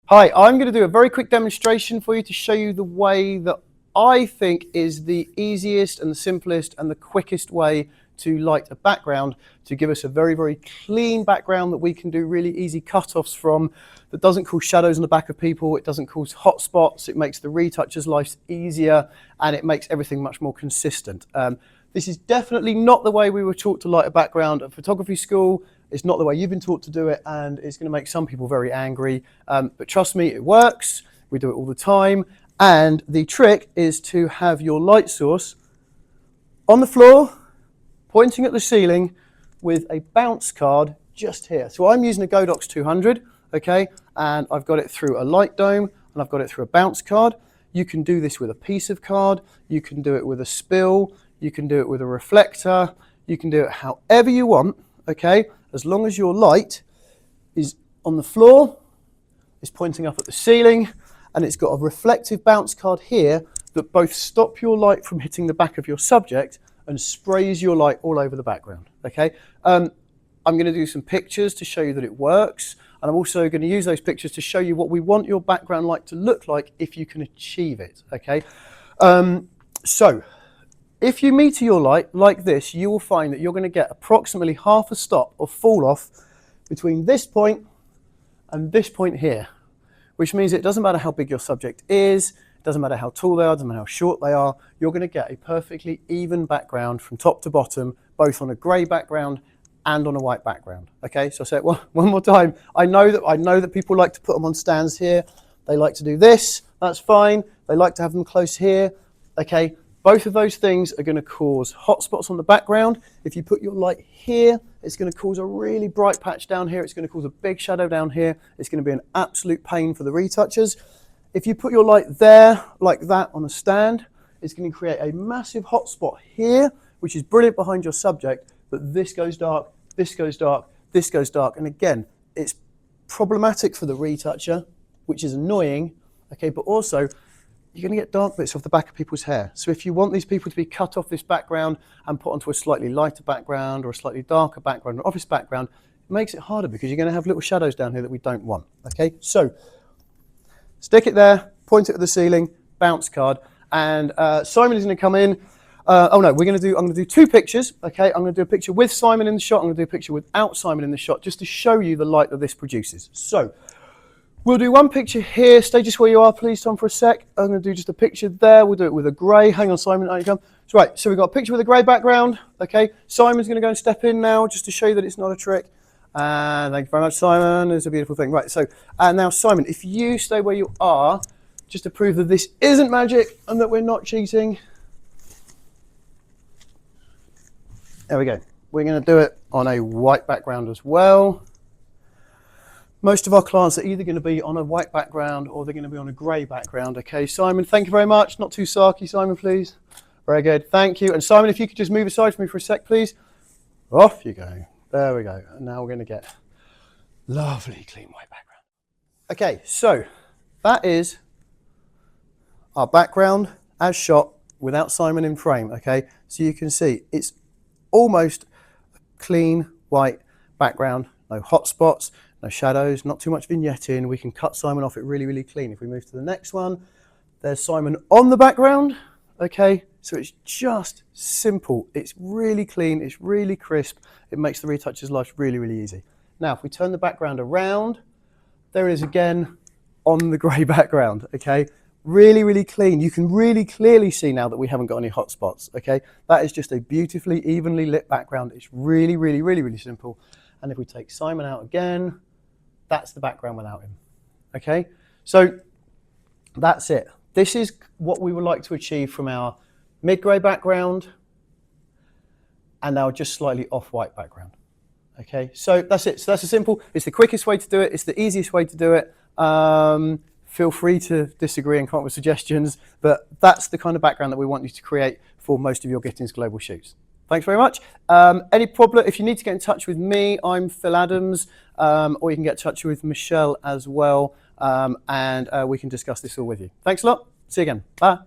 Hi, I'm going to do a very quick demonstration for you to show you the way that I think is the easiest and the simplest and the quickest way to light a background to give us a very, very clean background that we can do really easy cut-offs from, that doesn't cause shadows on the back of people, it doesn't cause hot spots, it makes the retoucher's life easier, and it makes everything much more consistent. This is definitely not the way we were taught to light a background at photography school. It's not the way you've been taught to do it, and it's going to make some people very angry. But trust me, it works. We do it all the time. And the trick is to have your light source on the floor, pointing at the ceiling with a bounce card just here. So I'm using a Godox 200, okay? And I've got it through a light dome, and I've got it through a bounce card. You can do this with a piece of card. You can do it with a spill. You can do it with a reflector. You can do it however you want, okay? As long as your light is on the floor, is pointing up at the ceiling, and it's got a reflective bounce card here that both stop your light from hitting the back of your subject and sprays your light all over the background, okay? I'm going to do some pictures to show you that it works, and I'm also going to use those pictures to show you what we want your background light to look like if you can achieve it, okay? So, if you meter your light like this, you will find that you're going to get approximately half a stop or fall off between this point and this point here, which means it doesn't matter how big your subject is, it doesn't matter how tall they are, it doesn't matter how short they are, you're going to get a perfectly even background from top to bottom, both on a grey background and on a white background. Okay, so I say it one more time. I know that people like to put them on stands here. They like to do this, that's fine. They like to have them close here, okay. Both of those things are going to cause hot spots on the background. If you put your light here, it's going to cause a really bright patch down here. It's going to cause a big shadow down here. It's going to be an absolute pain for the retouchers. If you put your light there, like that, on a stand, it's going to create a massive hot spot here, which is brilliant behind your subject, but this goes dark, this goes dark, this goes dark. And again, it's problematic for the retoucher, which is annoying, okay, but also, you're going to get dark bits off the back of people's hair. So if you want these people to be cut off this background and put onto a slightly lighter background or a slightly darker background or office background, it makes it harder because you're going to have little shadows down here that we don't want. Okay, so stick it there, point it at the ceiling, bounce card, and Simon is going to come in. I'm going to do two pictures. Okay, I'm going to do a picture with Simon in the shot. I'm going to do a picture without Simon in the shot, just to show you the light that this produces. So we'll do one picture here. Stay just where you are, please, Tom, for a sec. I'm going to do just a picture there. We'll do it with a grey. Hang on, Simon. There you come. So, right, so we've got a picture with a grey background. Okay, Simon's going to go and step in now just to show you that it's not a trick. Thank you very much, Simon. It's a beautiful thing. Right, so now, Simon, if you stay where you are, just to prove that this isn't magic and that we're not cheating. There we go. We're going to do it on a white background as well. Most of our clients are either going to be on a white background or they're going to be on a grey background. Okay, Simon, thank you very much. Not too sarky, Simon, please. Very good, thank you. And Simon, if you could just move aside from me for a sec, please. Off you go. There we go. And now we're going to get lovely, clean white background. Okay, so that is our background as shot without Simon in frame. Okay, so you can see it's almost a clean white background, no hot spots. No shadows, not too much vignetting. We can cut Simon off it really, really clean. If we move to the next one, there's Simon on the background. Okay, so it's just simple. It's really clean, it's really crisp. It makes the retoucher's life really, really easy. Now, if we turn the background around, there it is again on the grey background, okay? Really, really clean. You can really clearly see now that we haven't got any hot spots, okay? That is just a beautifully, evenly lit background. It's really, really, really, really simple. And if we take Simon out again, that's the background without him, okay? So that's it. This is what we would like to achieve from our mid-grey background and our just slightly off-white background, okay? So that's it. So that's a simple, it's the quickest way to do it. It's the easiest way to do it. Feel free to disagree and come up with suggestions, but that's the kind of background that we want you to create for most of your Gittins Global shoots. Thanks very much. Any problem, if you need to get in touch with me, I'm Phil Adams, or you can get in touch with Michelle as well, and we can discuss this all with you. Thanks a lot. See you again. Bye.